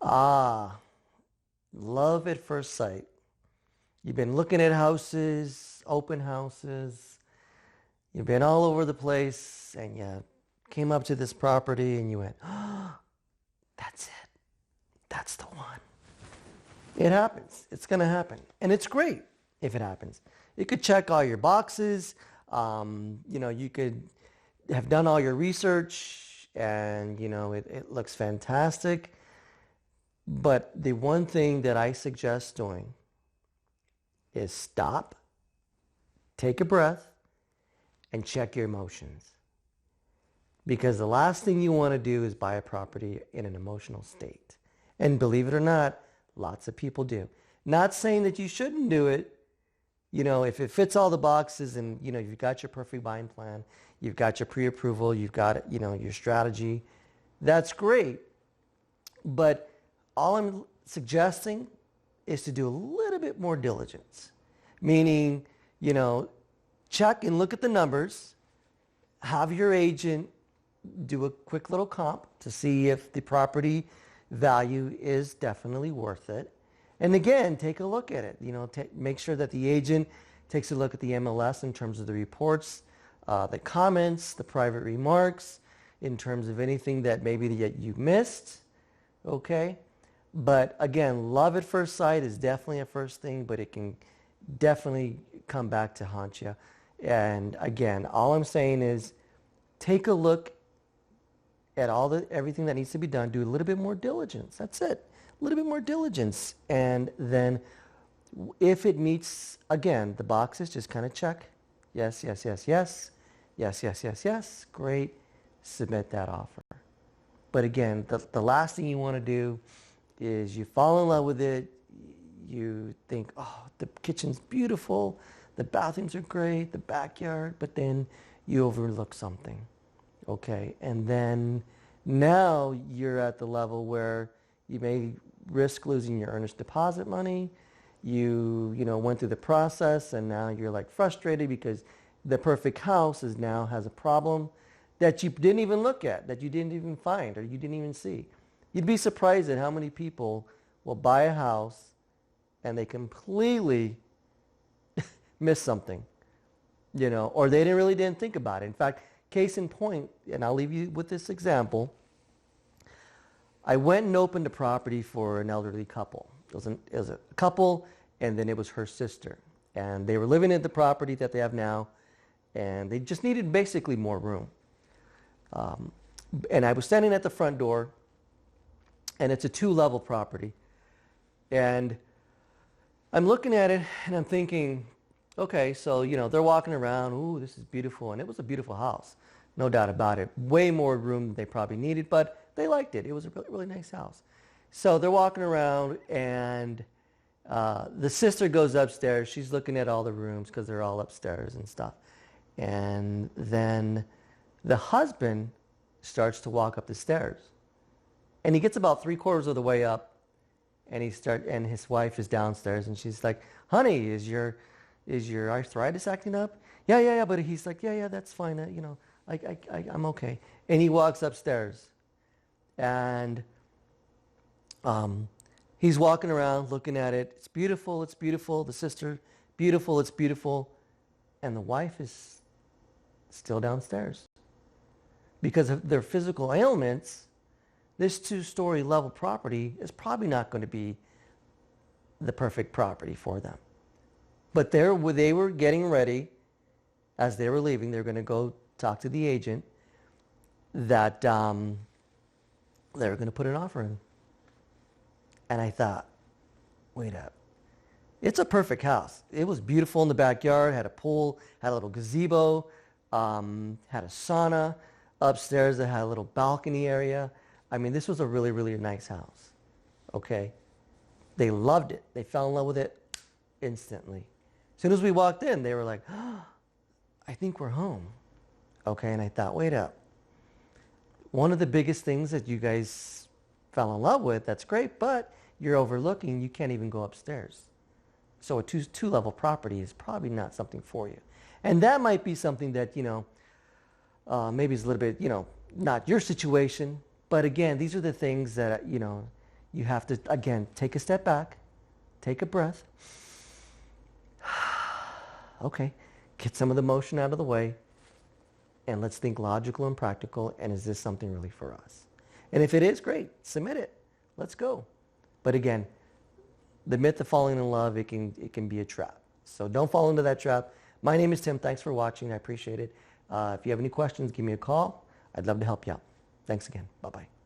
Ah, love at first sight. You've been looking at houses, open houses. You've been all over the place and you came up to this property and you went, oh, that's it. That's the one. It happens. It's going to happen. And it's great if it happens. It could check all your boxes. You could have done all your research and, it looks fantastic. But the one thing that I suggest doing is stop, take a breath, and check your emotions. Because the last thing you want to do is buy a property in an emotional state. And believe it or not, lots of people do. Not saying that you shouldn't do it. If it fits all the boxes and, you've got your perfect buying plan, you've got your pre-approval, you've got, your strategy, that's great. But all I'm suggesting is to do a little bit more diligence. Meaning, check and look at the numbers, have your agent do a quick little comp to see if the property value is definitely worth it. And again, take a look at it. Make sure that the agent takes a look at the MLS in terms of the reports, the comments, the private remarks, in terms of anything that maybe that you missed. Okay? But again, love at first sight is definitely a first thing, but it can definitely come back to haunt you. And again, all I'm saying is take a look at everything that needs to be done. Do a little bit more diligence. That's it. A little bit more diligence. And then if it meets, again, the boxes, just kind of check. Yes, yes, yes, yes. Yes, yes, yes, yes. Great. Submit that offer. But again, the last thing you want to do is you fall in love with it. You think, oh, the kitchen's beautiful. The bathrooms are great. The backyard. But then you overlook something. Okay, and then now you're at the level where you may risk losing your earnest deposit money. You went through the process and now you're like frustrated because the perfect house has a problem that you didn't even look at, that you didn't even find or you didn't even see. You'd be surprised at how many people will buy a house and they completely miss something, or they didn't think about it. In fact, case in point, and I'll leave you with this example. I went and opened a property for an elderly couple. It was a couple, and then it was her sister. And they were living at the property that they have now, and they just needed basically more room. And I was standing at the front door, and it's a 2-level property. And I'm looking at it, and I'm thinking, okay, so, they're walking around. Ooh, this is beautiful. And it was a beautiful house. No doubt about it. Way more room than they probably needed, but they liked it. It was a really, really nice house. So they're walking around, and the sister goes upstairs. She's looking at all the rooms because they're all upstairs and stuff. And then the husband starts to walk up the stairs. And he gets about 3/4 of the way up, and his wife is downstairs, and she's like, honey, is your arthritis acting up? Yeah. But he's like, yeah, that's fine. I'm okay. And he walks upstairs. And he's walking around looking at it. It's beautiful. It's beautiful. The sister, beautiful. It's beautiful. And the wife is still downstairs. Because of their physical ailments, this 2-story level property is probably not going to be the perfect property for them. But they were getting ready, as they were leaving, they were going to go talk to the agent, that they were going to put an offer in. And I thought, wait up. It's a perfect house. It was beautiful in the backyard, had a pool, had a little gazebo, had a sauna upstairs that had a little balcony area. I mean, this was a really, really nice house. Okay? They loved it. They fell in love with it instantly. As soon as we walked in, they were like, oh, I think we're home. Okay, and I thought, wait up. One of the biggest things that you guys fell in love with, that's great, but you're overlooking, you can't even go upstairs. So a two-level property is probably not something for you. And that might be something that, maybe is a little bit, not your situation. But again, these are the things that, You have to, again, take a step back, take a breath. Okay, get some of the emotion out of the way, and let's think logical and practical, and is this something really for us? And if it is, great, submit it. Let's go. But again, the myth of falling in love, it can be a trap. So don't fall into that trap. My name is Tim. Thanks for watching. I appreciate it. If you have any questions, give me a call. I'd love to help you out. Thanks again. Bye-bye.